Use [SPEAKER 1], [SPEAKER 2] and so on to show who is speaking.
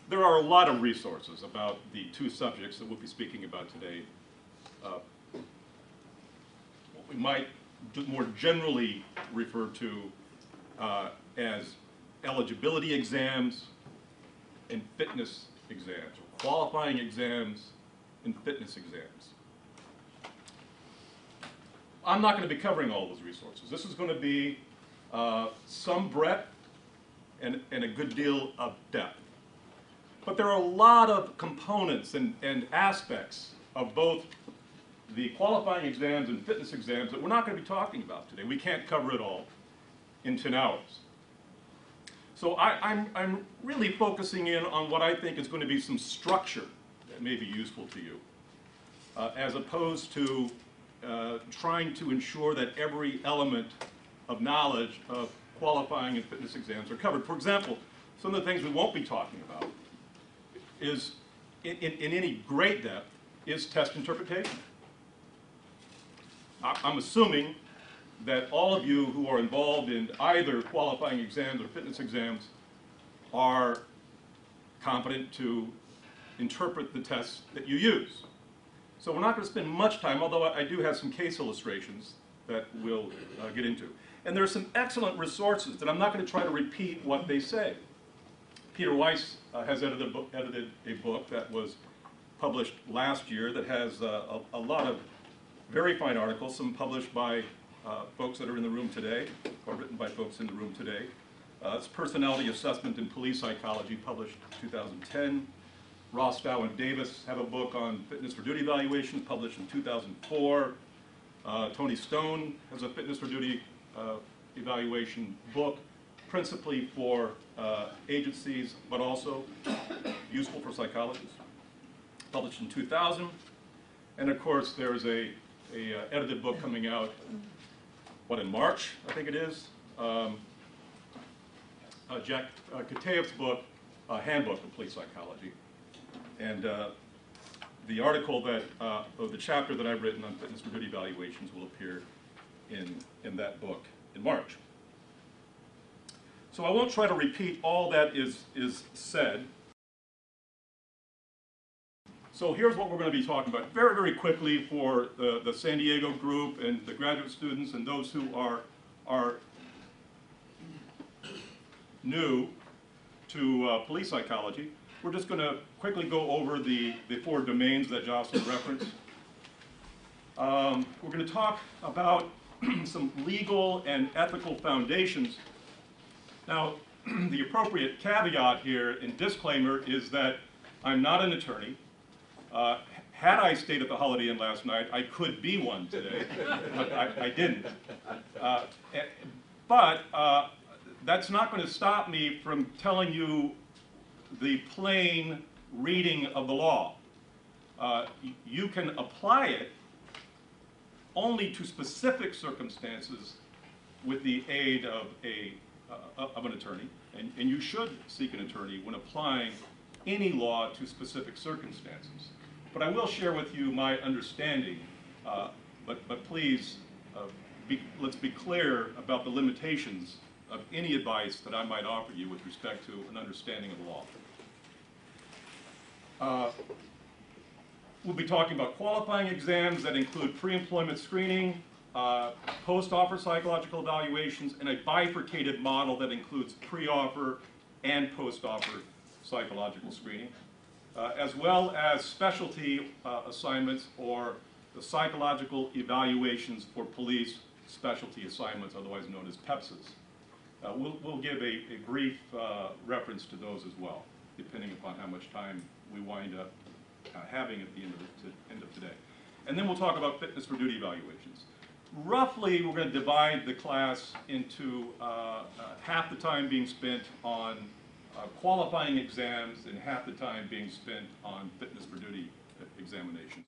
[SPEAKER 1] there are a lot of resources about the two subjects that we'll be speaking about today. What we might more generally refer to as eligibility exams and fitness exams, or qualifying exams and fitness exams. I'm not going to be covering all those resources. This is going to be some breadth and a good deal of depth. But there are a lot of components and aspects of both the qualifying exams and fitness exams that we're not going to be talking about today. We can't cover it all in 10 hours. So I'm really focusing in on what I think is going to be some structure that may be useful to you, as opposed to trying to ensure that every element of knowledge of qualifying and fitness exams are covered. For example, some of the things we won't be talking about is, in any great depth, is test interpretation. I'm assuming that all of you who are involved in either qualifying exams or fitness exams are competent to interpret the tests that you use. So we're not going to spend much time, although I do have some case illustrations that we'll get into. And there are some excellent resources that I'm not going to try to repeat what they say. Peter Weiss has edited a book that was published last year that has a lot of very fine articles, some published by folks that are in the room today, or written by folks in the room today. It's Personality Assessment in Police Psychology, published in 2010. Rostow and Davis have a book on fitness for duty evaluations, published in 2004. Tony Stone has a fitness for duty evaluation book, principally for agencies, but also useful for psychologists, published in 2000. And of course, there's a edited book coming out, in March, I think it is. Jack Kitaev's book, Handbook of Police Psychology. And the article that, or the chapter that I've written on fitness for duty evaluations will appear in that book in March. So I won't try to repeat all that is said. So here's what we're going to be talking about very, very quickly for the San Diego group and the graduate students and those who are new to police psychology. We're just going to quickly go over the 4 domains that Jocelyn referenced. We're going to talk about some legal and ethical foundations. Now, the appropriate caveat here and disclaimer is that I'm not an attorney. Had I stayed at the Holiday Inn last night, I could be one today, but I didn't. But that's not going to stop me from telling you the plain reading of the law. You can apply it only to specific circumstances with the aid of an attorney, and you should seek an attorney when applying any law to specific circumstances. But I will share with you my understanding, but please, let's be clear about the limitations of any advice that I might offer you with respect to an understanding of the law. We'll be talking about qualifying exams that include pre-employment screening, post-offer psychological evaluations, and a bifurcated model that includes pre-offer and post-offer psychological screening, as well as specialty assignments or the psychological evaluations for police specialty assignments, otherwise known as PEPSAs. We'll give a brief reference to those as well, depending upon how much time we wind up having at the end of today. And then we'll talk about fitness for duty evaluations. Roughly, we're going to divide the class into half the time being spent on qualifying exams and half the time being spent on fitness for duty examinations.